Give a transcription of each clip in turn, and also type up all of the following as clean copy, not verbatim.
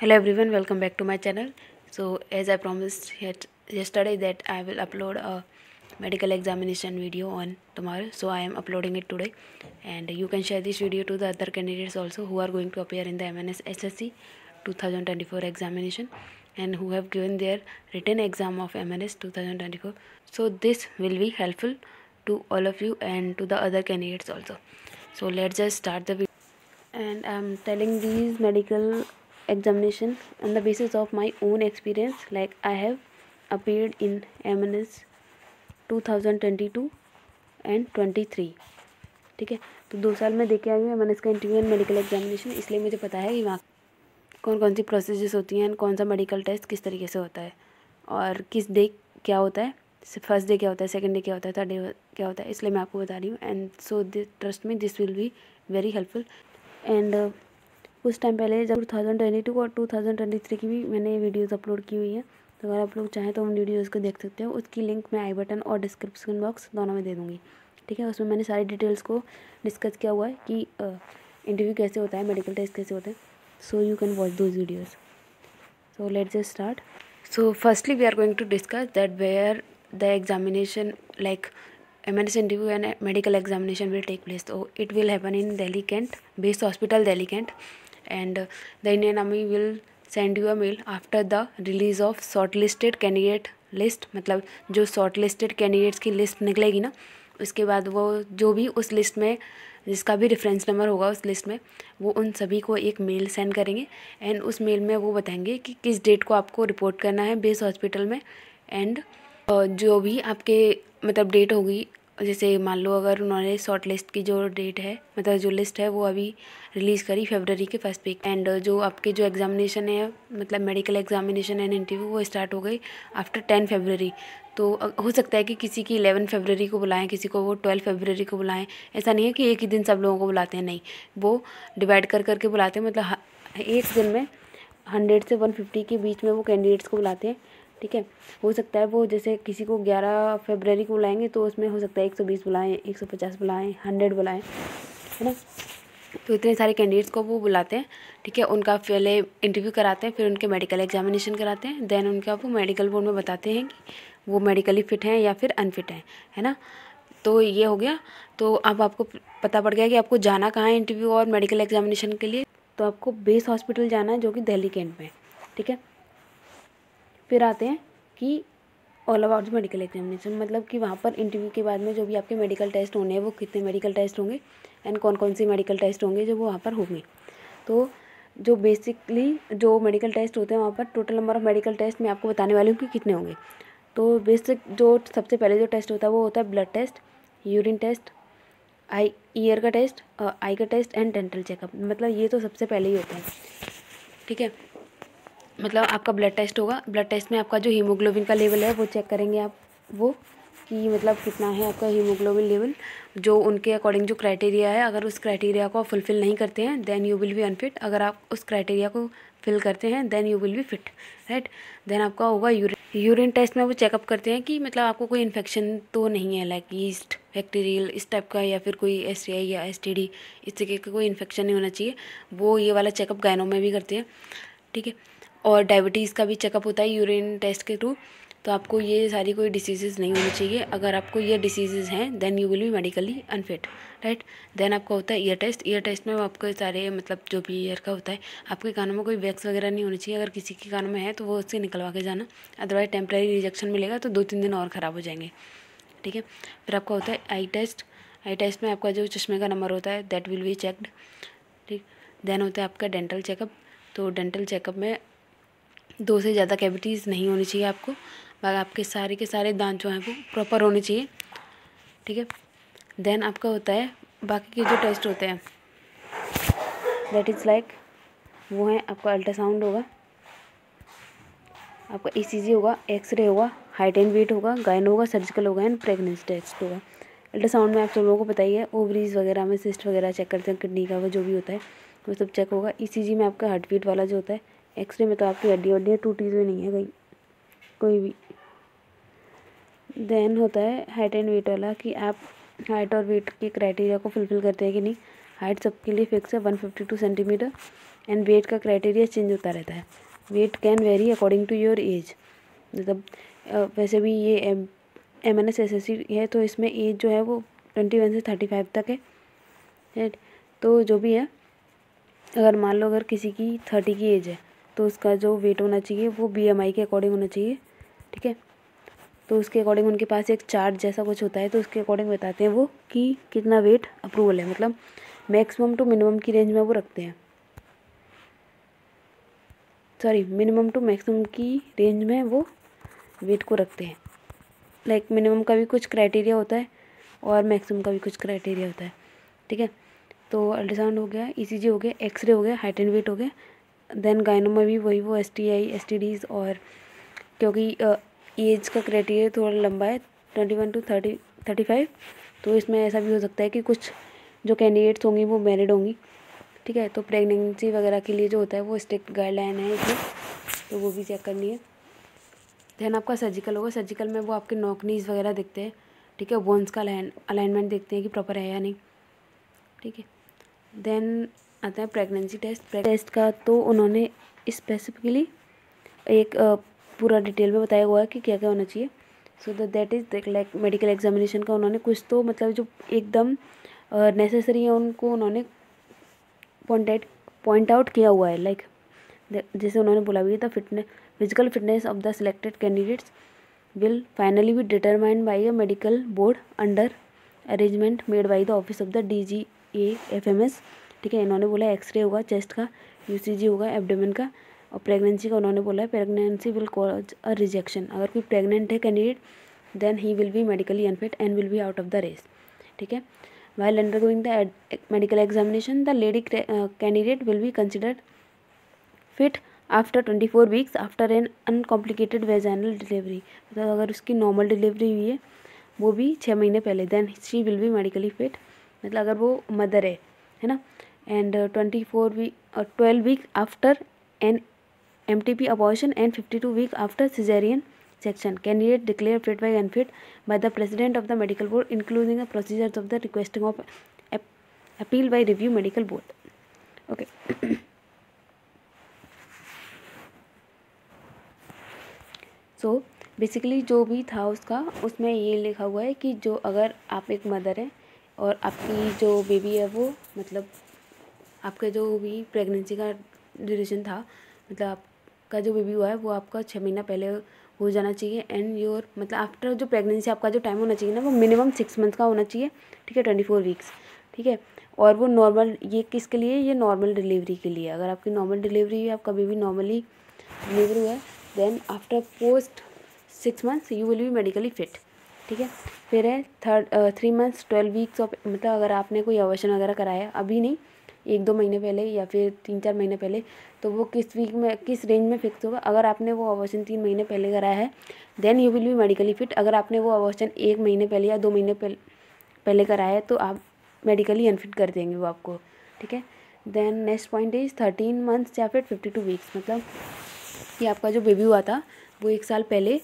Hello everyone, welcome back to my channel. So as I promised yesterday that I will upload a medical examination video on tomorrow, so I am uploading it today, and you can share this video to the other candidates also who are going to appear in the MNS SSC 2024 examination and who have given their written exam of MNS 2024. So this will be helpful to all of you and to the other candidates also. So let's just start the video. And I'm telling these medical examination on the basis of my own experience, like I have appeared in MNS 2022 and 23. ठीक है, तो 2 साल में देके आई हूँ MNS का interview and medical examination, इसलिए मुझे पता है कि वहाँ कौन कौन सी प्रोसेस होती हैं, कौन सा मेडिकल टेस्ट किस तरीके से होता है और किस डे क्या होता है, फर्स्ट डे क्या होता है, सेकंड डे क्या होता है, थर्ड डे क्या होता है, इसलिए मैं आपको बता रही हूँ. And so trust me, this will be very helpful. And कुछ टाइम पहले जब 2022 और 2023 की भी मैंने वीडियोस अपलोड की हुई है, तो अगर आप लोग चाहें तो उन वीडियोस को देख सकते हो. उसकी लिंक मैं आई बटन और डिस्क्रिप्शन बॉक्स दोनों में दे दूँगी. ठीक है, उसमें मैंने सारी डिटेल्स को डिस्कस किया हुआ है कि इंटरव्यू कैसे होता है, मेडिकल टेस्ट कैसे होते हैं. So you can watch those videos. So let's just start. So firstly we are going to discuss that where the examination, like MNS interview and medical examination will take place. So it will happen in Delhi Kent based hospital, Delhi Kent, and the Indian Army will send you a mail after the release of shortlisted candidate list. मतलब जो shortlisted candidates की list निकलेगी ना, उसके बाद वो जो भी उस लिस्ट में जिसका भी रेफरेंस नंबर होगा उस लिस्ट में, वो उन सभी को एक मेल सेंड करेंगे एंड उस मेल में वो बताएंगे कि किस डेट को आपको रिपोर्ट करना है बेस हॉस्पिटल में. एंड जो भी आपके मतलब डेट होगी, जैसे मान लो अगर उन्होंने शॉर्ट लिस्ट की जो डेट है, मतलब जो लिस्ट है वो अभी रिलीज़ करी फरवरी के फर्स्ट वीक, एंड जो आपके जो एग्जामिनेशन है मतलब मेडिकल एग्जामिनेशन एंड इंटरव्यू वो स्टार्ट हो गई आफ्टर 10 फरवरी. तो हो सकता है कि किसी की 11 फरवरी को बुलाएं, किसी को वो 12 फरवरी को बुलाएं. ऐसा नहीं है कि एक ही दिन सब लोगों को बुलाते हैं, नहीं, वो डिवाइड कर करके बुलाते हैं. मतलब एक दिन में 100 से 150 के बीच में वो कैंडिडेट्स को बुलाते हैं. ठीक है, हो सकता है वो जैसे किसी को 11 फरवरी को बुलाएंगे तो उसमें हो सकता है 120 बुलाएं, 150 बुलाएं, 100 बुलाएं, है ना. तो इतने सारे कैंडिडेट्स को वो बुलाते हैं. ठीक है, उनका पहले इंटरव्यू कराते हैं, फिर उनके मेडिकल एग्जामिनेशन कराते हैं, देन उनका वो मेडिकल बोर्ड में बताते हैं कि वो मेडिकली फ़िट हैं या फिर अनफिट हैं, है ना. तो ये हो गया. तो अब आपको पता पड़ गया कि आपको जाना कहाँ है इंटरव्यू और मेडिकल एग्जामिनेशन के लिए. तो आपको बेस हॉस्पिटल जाना है जो कि दिल्ली कैंट में. ठीक है, फिर आते हैं कि ऑल अबाउट मेडिकल एग्जामिनेशन, मतलब कि वहाँ पर इंटरव्यू के बाद में जो भी आपके मेडिकल टेस्ट होने हैं वो कितने मेडिकल टेस्ट होंगे एंड कौन कौन से मेडिकल टेस्ट होंगे जो वो वहाँ पर होंगे. तो जो बेसिकली जो मेडिकल टेस्ट होते हैं वहाँ पर total number of medical test मैं आपको बताने वाली हूँ कि कितने होंगे. तो बेसिक जो सबसे पहले जो टेस्ट होता है वो होता है blood test, urine test, ear का टेस्ट, आई का टेस्ट एंड डेंटल चेकअप. मतलब ये तो सबसे पहले ही होता है. ठीक है, मतलब आपका ब्लड टेस्ट होगा. ब्लड टेस्ट में आपका जो हीमोग्लोबिन का लेवल है वो चेक करेंगे आप, वो कि मतलब कितना है आपका हीमोग्लोबिन लेवल. जो उनके अकॉर्डिंग जो क्राइटेरिया है, अगर उस क्राइटेरिया को आप फुलफ़िल नहीं करते हैं then you will be unfit. अगर आप उस क्राइटेरिया को फिल करते हैं then you will be fit, right. Then आपका होगा यूरिन टेस्ट में वो चेकअप करते हैं कि मतलब आपको कोई इन्फेक्शन तो नहीं है, लाइक ईस्ट, बैक्टीरियल इस टाइप का, या फिर कोई STI या STD इस तरीके का कोई इन्फेक्शन नहीं होना चाहिए. वो ये वाला चेकअप गायनों में भी करते हैं. ठीक है, और डायबिटीज़ का भी चेकअप होता है यूरिन टेस्ट के थ्रू. तो आपको ये सारी कोई डिसीज़ नहीं होनी चाहिए. अगर आपको ये डिसीज़ हैं then you will be medically unfit, right. Then आपका होता है ईयर टेस्ट. ईयर टेस्ट में आपको सारे मतलब जो भी ईयर का होता है, आपके कानों में कोई वैक्स वगैरह नहीं होनी चाहिए. अगर किसी के कानों में है तो वो उससे निकलवा के जाना, अदरवाइज टेम्प्रेरी रिजेक्शन मिलेगा तो 2-3 दिन और ख़राब हो जाएंगे. ठीक है, फिर आपका होता है आई टेस्ट. आई टेस्ट में आपका जो चश्मे का नंबर होता है दैट विल बी चेकड. ठीक, देन होता है आपका डेंटल चेकअप. तो डेंटल चेकअप में 2 से ज़्यादा कैविटीज़ नहीं होनी चाहिए आपको, बाकी आपके सारे के सारे दांत जो हैं वो प्रॉपर होने चाहिए. ठीक है, देन आपका होता है बाकी के जो टेस्ट होते हैं दैट इज़ लाइक वो हैं आपका अल्ट्रासाउंड होगा, आपका ECG होगा, एक्सरे होगा, हाइट एंड वेट होगा, गायनो होगा, सर्जिकल होगा एंड प्रेगनेंसी टेस्ट होगा. अल्ट्रासाउंड में आप सब लोगों को पता ही है, ओवरीज वगैरह में सिस्ट वगैरह चेक करते हैं, किडनी का वो जो भी होता है वो सब चेक होगा. ECG में आपका हार्ट बीट वाला जो होता है. एक्सरे में तो आपकी हड्डियाँ टूटी हुई नहीं है कहीं कोई भी. देन होता है हाइट एंड वेट वाला कि आप हाइट और वेट के क्राइटेरिया को फुलफ़िल करते हैं कि नहीं. हाइट सबके लिए फिक्स है 152 सेंटीमीटर एंड वेट का क्राइटेरिया चेंज होता रहता है। Weight can vary according to your age. मतलब वैसे भी ये MNS SSC है तो इसमें एज जो है वो 21 से 35 तक है, राइट। तो जो भी है, अगर मान लो अगर किसी की 30 की एज है तो उसका जो वेट होना चाहिए वो BMI के अकॉर्डिंग होना चाहिए, ठीक है। तो उसके अकॉर्डिंग उनके पास एक चार्ट जैसा कुछ होता है, तो उसके अकॉर्डिंग बताते हैं वो कि कितना वेट अप्रूवल है। मतलब मैक्सिमम टू मिनिमम की रेंज में वो रखते हैं, सॉरी मिनिमम टू मैक्सिमम की रेंज में वो वेट को रखते हैं। लाइक मिनिमम का भी कुछ क्राइटेरिया होता है और मैक्सिमम का भी कुछ क्राइटेरिया होता है, ठीक है। तो अल्ट्रासाउंड हो गया, ECG हो गया, एक्सरे हो गया, हाइट एंड वेट हो गया। देन गायनो में भी वही वो STI STDs, और क्योंकि एज का क्राइटेरिया थोड़ा लंबा है 21 to 35, तो इसमें ऐसा भी हो सकता है कि कुछ जो कैंडिडेट्स होंगी वो मैरिड होंगी, ठीक है। तो प्रेगनेंसी वगैरह के लिए जो होता है वो स्ट्रिक्ट गाइडलाइन है इसमें, तो वो भी चेक करनी है। देन आपका सर्जिकल होगा, सर्जिकल में वो आपके नॉक नीज वगैरह देखते हैं, ठीक है। बोन्स का अलाइनमेंट देखते हैं कि प्रॉपर है या नहीं, ठीक है। देन आता है प्रेगनेंसी टेस्ट का, तो उन्होंने स्पेसिफिकली एक पूरा डिटेल में बताया हुआ है कि क्या क्या होना चाहिए। So that is like medical examination का उन्होंने कुछ तो मतलब जो एकदम नेसेसरी है उनको उन्होंने पॉइंट आउट किया हुआ है। लाइक जैसे उन्होंने बोला भी था, physical fitness of the selected candidates will finally be determined by a medical board under arrangement made by the office of the DGA-FMS, ठीक है। इन्होंने बोला एक्सरे होगा चेस्ट का, UCG होगा एब्डोमेन का, और प्रेगनेंसी का उन्होंने बोला है pregnancy will cause a rejection. अगर कोई प्रेग्नेंट है candidate then he will be medically unfit and will be out of the race, ठीक है। while undergoing the medical examination the lady candidate will be considered fit after 24 weeks after an uncomplicated vaginal delivery. मतलब अगर उसकी normal delivery हुई है वो भी 6 महीने पहले, then she will be medically fit. मतलब अगर वो मदर है ना। And 12 week after an MTP abortion and 52 weeks after cesarean section. Candidate declared fit by unfit by the president of the medical board, including the procedures of the requesting of appeal by review medical board. Okay. So basically जो भी था उसमें ये लिखा हुआ है कि जो अगर आप एक मदर हैं और आपकी जो बेबी है वो मतलब आपका जो भी प्रेगनेंसी का ड्यूरेशन था, मतलब आपका जो बेबी हुआ है वो आपका 6 महीना पहले हो जाना चाहिए। एंड योर मतलब आफ्टर जो प्रेगनेंसी आपका जो टाइम होना चाहिए ना वो मिनिमम 6 मंथ का होना चाहिए, ठीक है, 24 वीक्स, ठीक है। और वो नॉर्मल, ये किसके लिए, ये नॉर्मल डिलीवरी के लिए। अगर आपकी नॉर्मल डिलीवरी है, आपका बेबी नॉर्मली डिलीवर हुआ है, then after post 6 months you will be medically fit, ठीक है। फिर है 3 मंथ्स 12 वीक्स ऑफ, मतलब अगर आपने कोई अबॉर्शन वगैरह कराया अभी नहीं, 1-2 महीने पहले या फिर 3-4 महीने पहले, तो वो किस वीक में किस रेंज में फिक्स होगा। अगर आपने वो अबॉर्शन 3 महीने पहले कराया है then you will be medically fit. अगर आपने वो अबॉर्शन 1 महीने पहले या 2 महीने पहले कराया है तो आप मेडिकली अनफिट कर देंगे वो आपको, ठीक है। Then next point is 13 months या फिर 52 वीक्स। मतलब कि आपका जो बेबी हुआ था वो 1 साल पहले,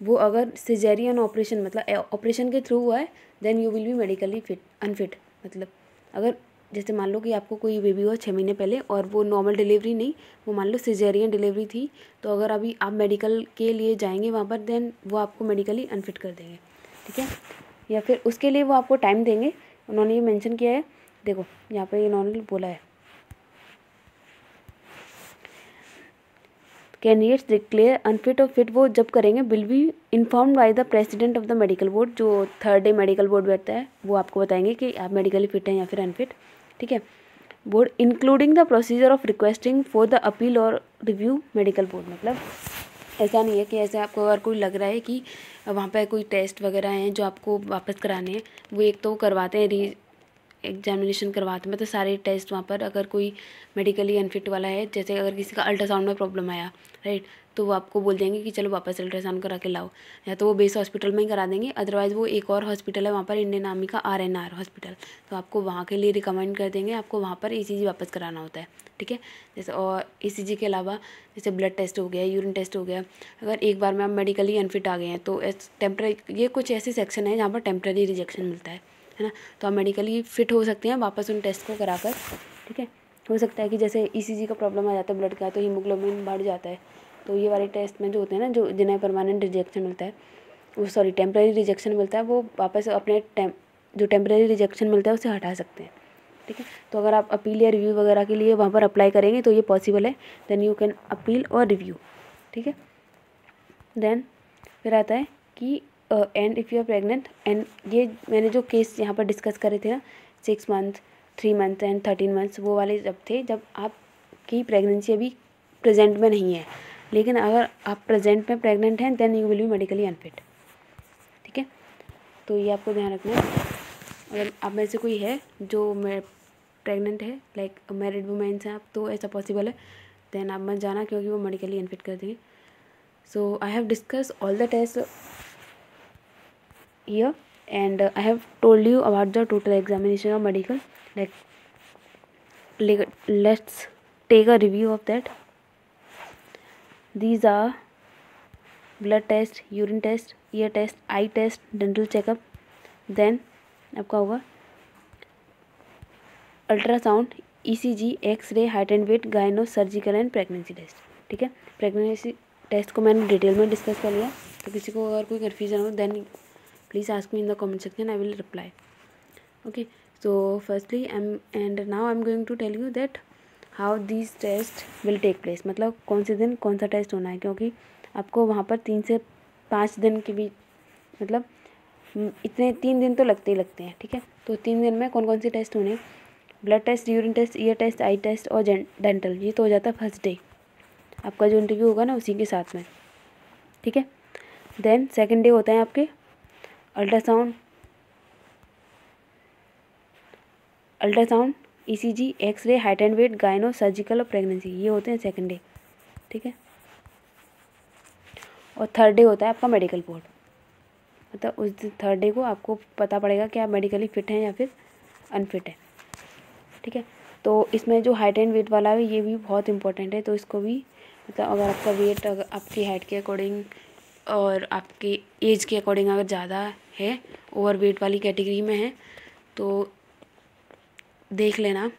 वो अगर सिजेरियन ऑपरेशन मतलब ऑपरेशन के थ्रू हुआ है then you will be medically unfit. मतलब अगर जैसे मान लो कि आपको कोई बेबी हुआ 6 महीने पहले और वो नॉर्मल डिलीवरी नहीं, वो मान लो सिजेरियन डिलीवरी थी, तो अगर अभी आप मेडिकल के लिए जाएंगे वहाँ पर देन वो आपको मेडिकली अनफिट कर देंगे, ठीक है। या फिर उसके लिए वो आपको टाइम देंगे। उन्होंने ये मेंशन किया है, देखो यहाँ पे इन्होंने बोला है कैंडिडेट्स डिक्लेयर अनफिट और फिट वो जब करेंगे will be informed by the president of the medical board. जो 3rd डे मेडिकल बोर्ड बैठता है वो आपको बताएंगे कि आप मेडिकली फिट हैं या फिर अनफिट, ठीक है। Board including the procedure of requesting for the appeal और रिव्यू मेडिकल बोर्ड। मतलब ऐसा नहीं है कि ऐसे आपको अगर कोई लग रहा है कि वहाँ पर कोई टेस्ट वगैरह हैं जो आपको वापस कराने हैं, वो एक तो वो करवाते हैं एग्जामिनेशन करवाते हैं, मतलब सारे टेस्ट वहाँ पर। अगर कोई मेडिकली अनफिट वाला है, जैसे अगर किसी का अल्ट्रासाउंड में प्रॉब्लम आया, राइट, तो वो आपको बोल देंगे कि चलो वापस अल्ट्रासाउंड करा के लाओ, या तो वो बेस हॉस्पिटल में ही करा देंगे। अदरवाइज़ वो एक और हॉस्पिटल है वहाँ पर इंडियन आर्मी का RNR हॉस्पिटल, तो आपको वहाँ के लिए रिकमेंड कर देंगे, आपको वहाँ पर ECG वापस कराना होता है, ठीक है। जैसे और ECG के अलावा जैसे ब्लड टेस्ट हो गया, यूरिन टेस्ट हो गया, अगर एक बार में आप मेडिकली अनफिट आ गए हैं तो ये कुछ ऐसे सेक्शन है जहाँ पर टेम्प्रेरी रिजेक्शन मिलता है ना, तो आप मेडिकली फिट हो सकते हैं वापस उन टेस्ट को कराकर, ठीक है। हो सकता है कि जैसे ईसीजी का प्रॉब्लम आ जाता है ब्लड का, तो हीमोग्लोबिन बढ़ जाता है, तो ये वाले टेस्ट में जो होते हैं ना, जो जिन्हें परमानेंट रिजेक्शन मिलता है, वो सॉरी टेम्प्रेरी रिजेक्शन मिलता है, वो वापस अपने जो टेम्प्रेरी रिजेक्शन मिलता है उसे हटा सकते हैं। ठीक है, तो अगर आप अपील या रिव्यू वगैरह के लिए वहाँ पर अप्लाई करेंगे तो ये पॉसिबल है, देन यू कैन अपील और रिव्यू। ठीक है, देन फिर आता है कि and if you are pregnant, and ये मैंने जो केस यहाँ पर डिस्कस करे थे ना, 6 मंथ, 3 मंथ एंड 13 मंथ्स, वो वाले जब थे जब आपकी प्रेगनेंसी अभी प्रेजेंट में नहीं है, लेकिन अगर आप प्रेजेंट में प्रेग्नेंट हैं then you will be medically unfit. ठीक है, तो ये आपको ध्यान रखना है। अगर आप में से कोई है जो प्रेग्नेंट है, लाइक मैरिड वुमेन्स हैं आप, तो ऐसा पॉसिबल है, देन आप मत जाना क्योंकि वो मेडिकली अनफिट कर देंगे। So I have discussed all the tests here, and I have told you about the total examination of medical. Let's take a review of that. These are blood test, urine test, ear test, eye test, dental checkup. Then आपका होगा ultrasound, ECG, X ray, height and weight, gyno, surgical and pregnancy test. ठीक है, pregnancy test को मैंने detail में discuss कर लिया, तो किसी को अगर कोई कन्फ्यूजन हो then please ask me in the comment section, I will reply. Okay, so firstly and now I am going to tell you that how this test will take place, मतलब कौन से दिन कौन सा टेस्ट होना है, क्योंकि आपको वहाँ पर 3 से 5 दिन के बीच, मतलब इतने 3 दिन तो लगते ही लगते हैं। ठीक है, तो 3 दिन में कौन कौन से टेस्ट होने, blood test, urine test, ear test, eye test और डेंटल, ये तो हो जाता है फर्स्ट डे, आपका जो इंटरव्यू होगा ना उसी के साथ में। ठीक है, देन सेकंड डे होता है आपके ultrasound, ECG, X ray, height and weight, gyno, surgical और प्रेगनेंसी, ये होते हैं सेकंड डे। ठीक है, और थर्ड डे होता है आपका मेडिकल बोर्ड, मतलब उस दिन थर्ड डे को आपको पता पड़ेगा कि आप मेडिकली फ़िट हैं या फिर अनफिट है। ठीक है, तो इसमें जो हाइट एंड वेट वाला है ये भी बहुत इंपॉर्टेंट है, तो इसको भी, मतलब अगर आपका वेट अगर आपकी हाइट के अकॉर्डिंग और आपकी एज के अकॉर्डिंग अगर ज़्यादा है, ओवर वेट वाली कैटेगरी में है, तो देख लेना।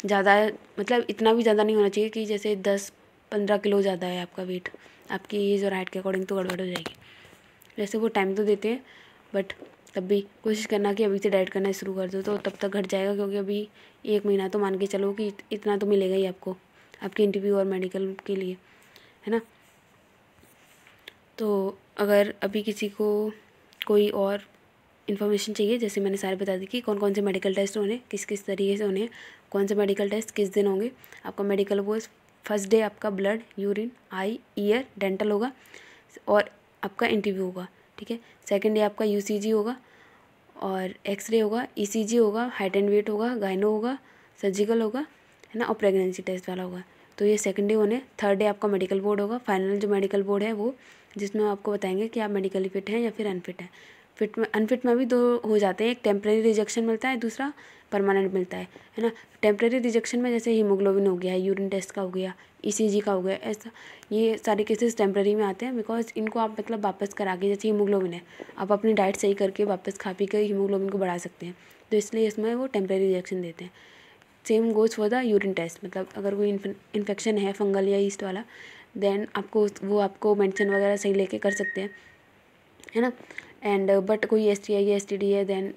ज़्यादा मतलब इतना भी ज़्यादा नहीं होना चाहिए कि जैसे 10-15 किलो ज़्यादा है आपका वेट, आपकी एज और हाइट के अकॉर्डिंग तो गड़बड़ हो जाएगी। वैसे वो टाइम तो देते हैं, बट तब भी कोशिश करना कि अभी से डाइट करना शुरू कर दो, तो तब तक घट जाएगा, क्योंकि अभी 1 महीना तो मान के चलो कि इतना तो मिलेगा ही आपको आपके इंटरव्यू और मेडिकल के लिए, है ना। तो अगर अभी किसी को कोई और इन्फॉर्मेशन चाहिए, जैसे मैंने सारे बता दी कि कौन कौन से मेडिकल टेस्ट होने, किस किस तरीके से होने, कौन से मेडिकल टेस्ट किस दिन होंगे। आपका मेडिकल वो फर्स्ट डे आपका ब्लड, यूरिन, आई, ईयर, डेंटल होगा और आपका इंटरव्यू होगा। ठीक है, सेकंड डे आपका UCG होगा और एक्सरे होगा, ECG होगा, हाइट एंड वेट होगा, गायनो होगा, सर्जिकल होगा, है ना, और प्रेगनेंसी टेस्ट वाला होगा। तो ये सेकंड डे होने। थर्ड डे आपका मेडिकल बोर्ड होगा, फाइनल जो मेडिकल बोर्ड है वो, जिसमें आपको बताएंगे कि आप मेडिकली फिट हैं या फिर अनफिट हैं। फिट में अनफिट में भी 2 हो जाते हैं, एक टेम्प्रेरी रिजेक्शन मिलता है, दूसरा परमानेंट मिलता है ना। टेम्प्रेरी रिजेक्शन में जैसे हीमोग्लोबिन हो गया, यूरिन टेस्ट का हो गया, ECG का हो गया, ऐसा ये सारे केसेस टेम्प्रेरी में आते हैं, बिकॉज इनको आप मतलब वापस करा के, जैसे हीमोग्लोबिन है, आप अपनी डाइट सही करके वापस खा पी कर हीमोग्लोबिन को बढ़ा सकते हैं, तो इसलिए इसमें वो टेम्प्रेरी रिजेक्शन देते हैं। Same goes for the urine test, मतलब अगर कोई इन्फेक्शन है फंगल या ईस्ट वाला, देन आपको मेडिसिन वगैरह सही लेके कर सकते हैं, है ना। एंड बट कोई STI या STD है देन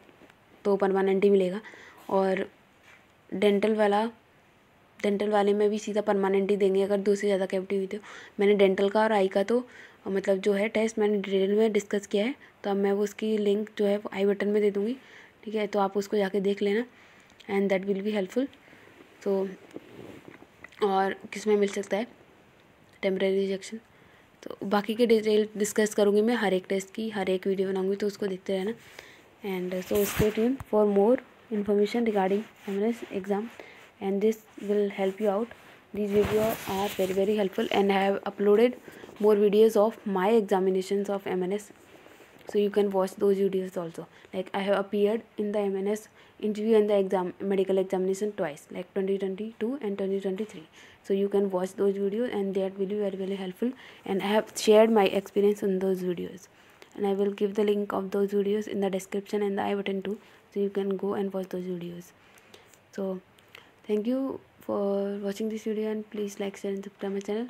तो परमानेंट ही मिलेगा। और डेंटल वाले में भी सीधा परमानेंट ही देंगे अगर 2 से ज़्यादा कैविटी हुई तो। मैंने डेंटल का और आई का तो मतलब जो है टेस्ट मैंने डिटेल में डिस्कस किया है, तो अब मैं वो उसकी लिंक जो है आई बटन में दे दूँगी। ठीक है, तो आप उसको जाके देख लेना and that will be helpful. तो और किस में मिल सकता है टेम्परेरी रिजेक्शन, तो बाकी के डिटेल डिस्कस करूँगी मैं, हर एक टेस्ट की हर एक वीडियो बनाऊँगी, तो उसको देखते रहना। And so stay tune for more information regarding MNS exam, and this will help you out. These videos are very helpful, and I have uploaded more videos of my examinations of MNS, so you can watch those videos also. Like I have appeared in the MNS interview and the medical examination twice, like 2022 and 2023, so you can watch those videos and that will be very helpful. And I have shared my experience in those videos, and I will give the link of those videos in the description and the I button too, so you can go and watch those videos. So thank you for watching this video, and please like, share and subscribe my channel.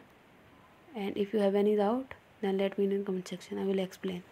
And if you have any doubt, then let me know in comment section. I will explain.